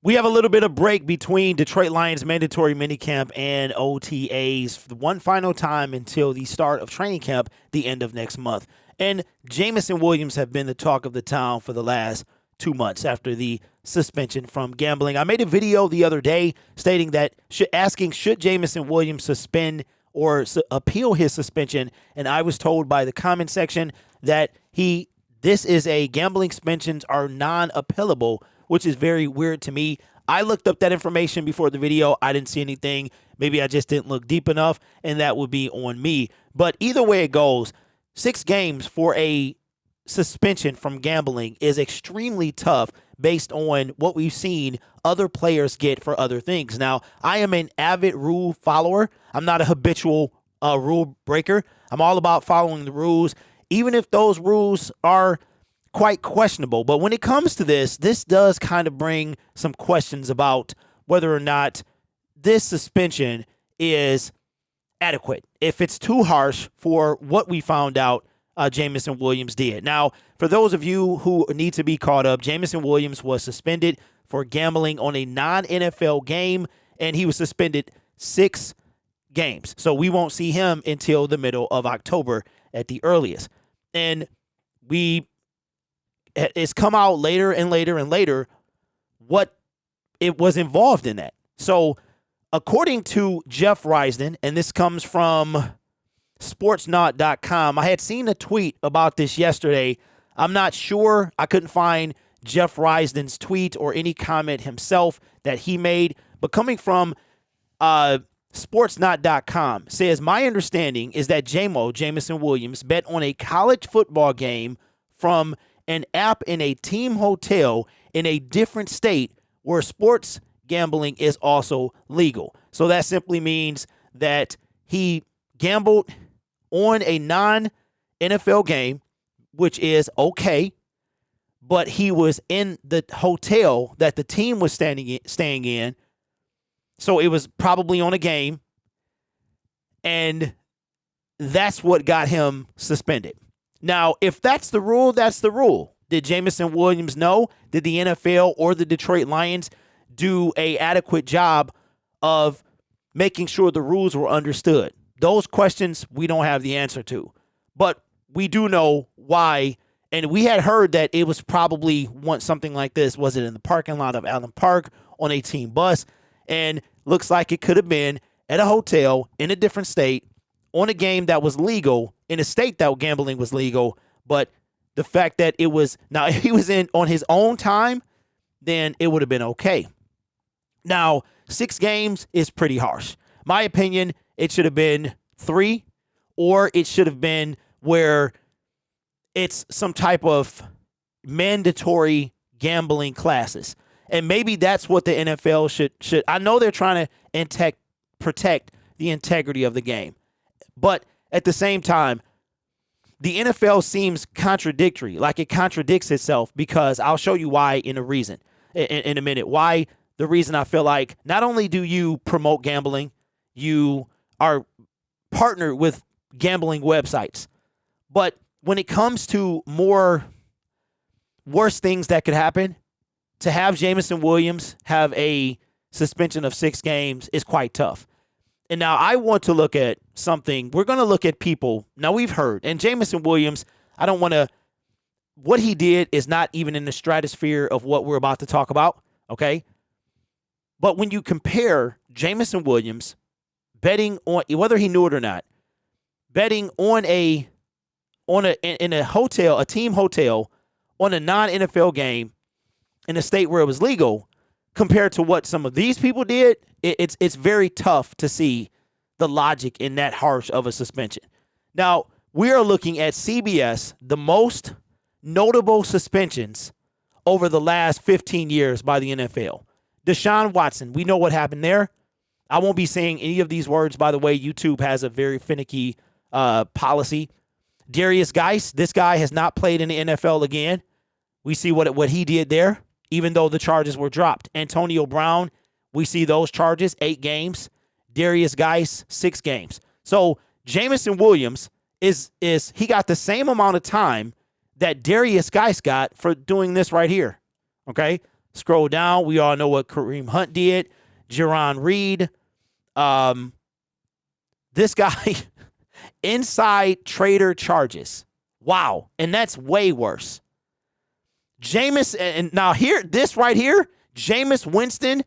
We have a little bit of break between Detroit Lions mandatory minicamp and OTAs for one final time until the start of training camp the end of next month. And Jameson Williams have been the talk of the town for the last 2 months after the suspension from gambling. I made a video the other day stating that asking should Jameson Williams suspend or appeal his suspension, and I was told by the comment section that this is a gambling suspensions are non-appealable, which is very weird to me. I looked up that information before the video. I didn't see anything. Maybe I just didn't look deep enough, and that would be on me. But either way it goes, 6 games for a suspension from gambling is extremely tough based on what we've seen other players get for other things. Now, I am an avid rule follower. I'm not a habitual rule breaker. I'm all about following the rules, even if those rules are quite questionable. But when it comes to this does kind of bring some questions about whether or not this suspension is adequate, if it's too harsh for what we found out Jameson Williams did. Now, for those of you who need to be caught up, Jameson Williams was suspended for gambling on a non-NFL game, and he was suspended 6 games. So we won't see him until the middle of October at the earliest. And it's come out later and later and later what it was involved in that. So according to Jeff Risden, and this comes from sportsnaut.com, I had seen a tweet about this yesterday. I'm not sure. I couldn't find Jeff Risden's tweet or any comment himself that he made. But coming from sportsnaut.com says, my understanding is that Jameson Williams bet on a college football game from an app in a team hotel in a different state where sports gambling is also legal. So that simply means that he gambled on a non-NFL game, which is okay, but he was in the hotel that the team was staying in, so it was probably on a game, and that's what got him suspended. Now, if that's the rule, that's the rule. Did Jameson Williams know? Did the NFL or the Detroit Lions do an adequate job of making sure the rules were understood? Those questions we don't have the answer to. But we do know why, and we had heard that it was probably something like this. Was it in the parking lot of Allen Park on a team bus? And looks like it could have been at a hotel in a different state on a game that was legal in a state that gambling was legal. But the fact that it was, now if he was in on his own time, then it would have been okay. Now, 6 games is pretty harsh. My opinion, it should have been 3, or it should have been where it's some type of mandatory gambling classes. And maybe that's what the NFL should. I know they're trying to protect the integrity of the game. But at the same time, the NFL seems contradictory, like it contradicts itself, because I'll show you why in a minute. Why the reason I feel like not only do you promote gambling, you are partnered with gambling websites, but when it comes to more worse things that could happen, to have Jameson Williams have a suspension of 6 games is quite tough. And now I want to look at something. We're going to look at people. Now we've heard, and Jameson Williams, what he did is not even in the stratosphere of what we're about to talk about, okay? But when you compare Jameson Williams betting on, whether he knew it or not, betting in a hotel, a team hotel, on a non-NFL game in a state where it was legal, compared to what some of these people did, it's very tough to see the logic in that harsh of a suspension. Now, we are looking at CBS, the most notable suspensions over the last 15 years by the NFL. Deshaun Watson, we know what happened there. I won't be saying any of these words, by the way. YouTube has a very finicky policy. Darius Geis, this guy has not played in the NFL again. We see what he did there, even though the charges were dropped. Antonio Brown, we see those charges, 8 games. Darius Geis, 6 games. So Jameson Williams he got the same amount of time that Darius Geis got for doing this right here. Okay? Scroll down. We all know what Kareem Hunt did. Jerron Reed. This guy, inside trader charges. Wow. And that's way worse. Jameis, and now here, this right here, Jameis Winston,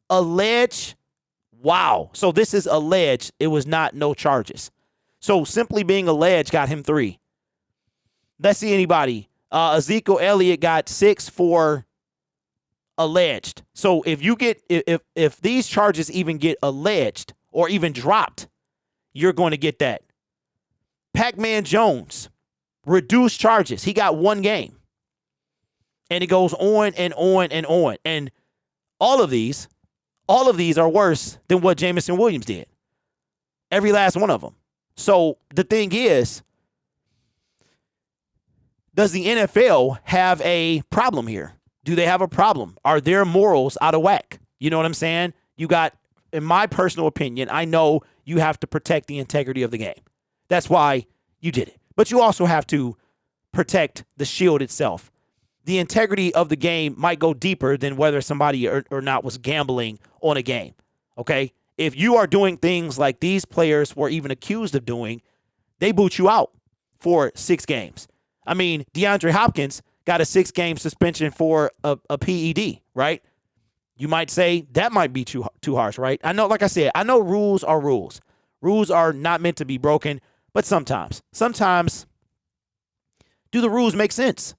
alleged. Wow. So this is alleged. It was not no charges. So simply being alleged got him 3. Let's see anybody. Ezekiel Elliott got 6 for alleged. So if you get, if these charges even get alleged or even dropped, you're going to get that. Pac-Man Jones, reduced charges. He got 1 game. And it goes on and on and on. And all of these are worse than what Jameson Williams did. Every last one of them. So the thing is, does the NFL have a problem here? Do they have a problem? Are their morals out of whack? You know what I'm saying? You got, in my personal opinion, I know you have to protect the integrity of the game. That's why you did it. But you also have to protect the shield itself. The integrity of the game might go deeper than whether somebody or not was gambling on a game. Okay? If you are doing things like these players were even accused of doing, they boot you out for 6 games. I mean, DeAndre Hopkins got a 6-game suspension for a PED, right? You might say that might be too harsh, right? I know, like I said, I know rules are rules. Rules are not meant to be broken, but sometimes do the rules make sense?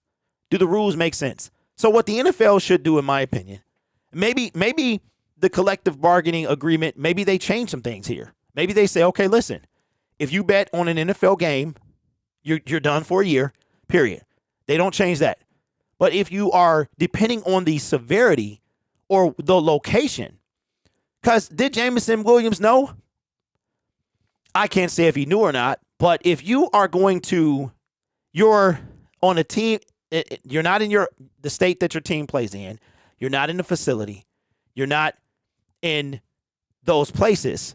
Do the rules make sense? So what the NFL should do, in my opinion, maybe the collective bargaining agreement, maybe they change some things here. Maybe they say, okay, listen, if you bet on an NFL game, you're done for a year, period. They don't change that. But if you are, depending on the severity or the location, because did Jameson Williams know? I can't say if he knew or not, but if you are going to, you're on a team, you're not in the state that your team plays in, you're not in the facility, you're not in those places.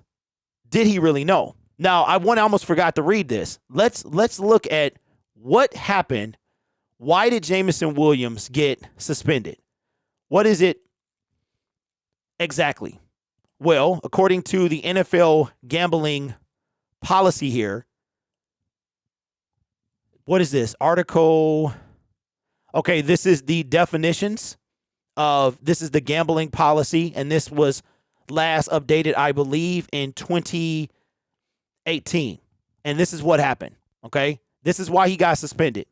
Did he really know? Now, I almost forgot to read this. Let's look at what happened. Why did Jameson Williams get suspended? What is it exactly? Well, according to the NFL gambling policy here, what is this? Article. Okay, this is the definitions of, this is the gambling policy, and this was last updated, I believe, in 2018. And this is what happened, okay? This is why he got suspended.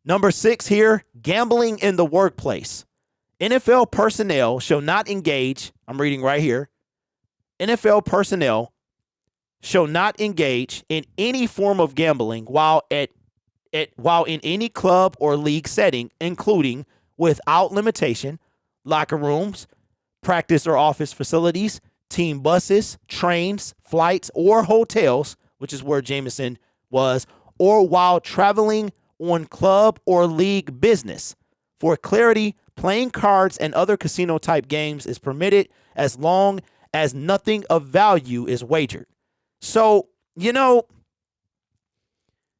Number 6 here, gambling in the workplace. NFL personnel shall not engage, I'm reading right here, NFL personnel shall not engage in any form of gambling while in any club or league setting, including, without limitation, locker rooms, practice or office facilities, team buses, trains, flights, or hotels, which is where Jameson was, or while traveling on club or league business. For clarity, playing cards and other casino-type games is permitted as long as nothing of value is wagered. So,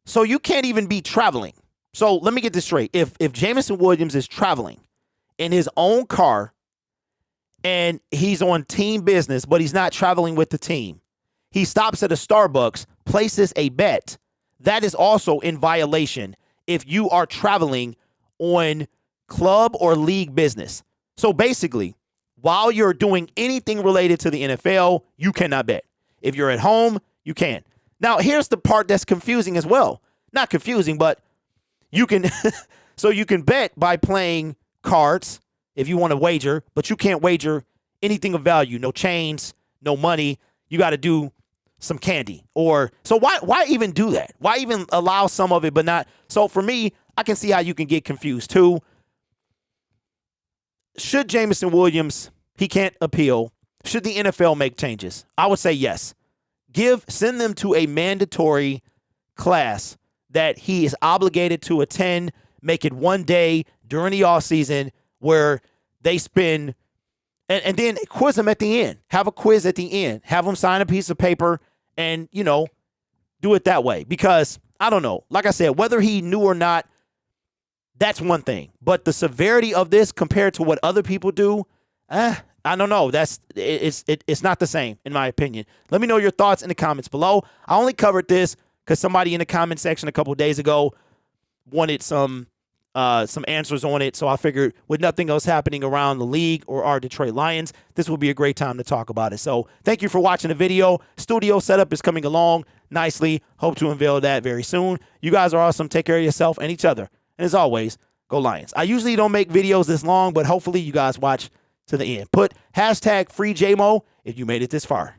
so you can't even be traveling. So let me get this straight. If Jameson Williams is traveling in his own car and he's on team business, but he's not traveling with the team, he stops at a Starbucks, places a bet, that is also in violation if you are traveling on club or league business. So basically, while you're doing anything related to the NFL, you cannot bet. If you're at home, you can. Now, here's the part that's confusing as well. Not confusing, but you can so you can bet by playing cards if you want to wager, but you can't wager anything of value. No chains, no money. You got to do some candy. Or so why even do that? Why even allow some of it but not? So for me, I can see how you can get confused too. Should Jameson Williams, he can't appeal. Should the NFL make changes? I would say yes. Send them to a mandatory class that he is obligated to attend. Make it one day during the off season where they spend, and then quiz them at the end. Have a quiz at the end. Have them sign a piece of paper and, do it that way. Because I don't know. Like I said, whether he knew or not, That's one thing. But the severity of this compared to what other people do, I don't know. It's not the same, in my opinion. Let me know your thoughts in the comments below. I only covered this because somebody in the comment section a couple days ago wanted some answers on it. So I figured with nothing else happening around the league or our Detroit Lions, this would be a great time to talk about it. So thank you for watching the video. Studio setup is coming along nicely. Hope to unveil that very soon. You guys are awesome. Take care of yourself and each other. And as always, go Lions. I usually don't make videos this long, but hopefully you guys watch to the end. Put hashtag FreeJMO if you made it this far.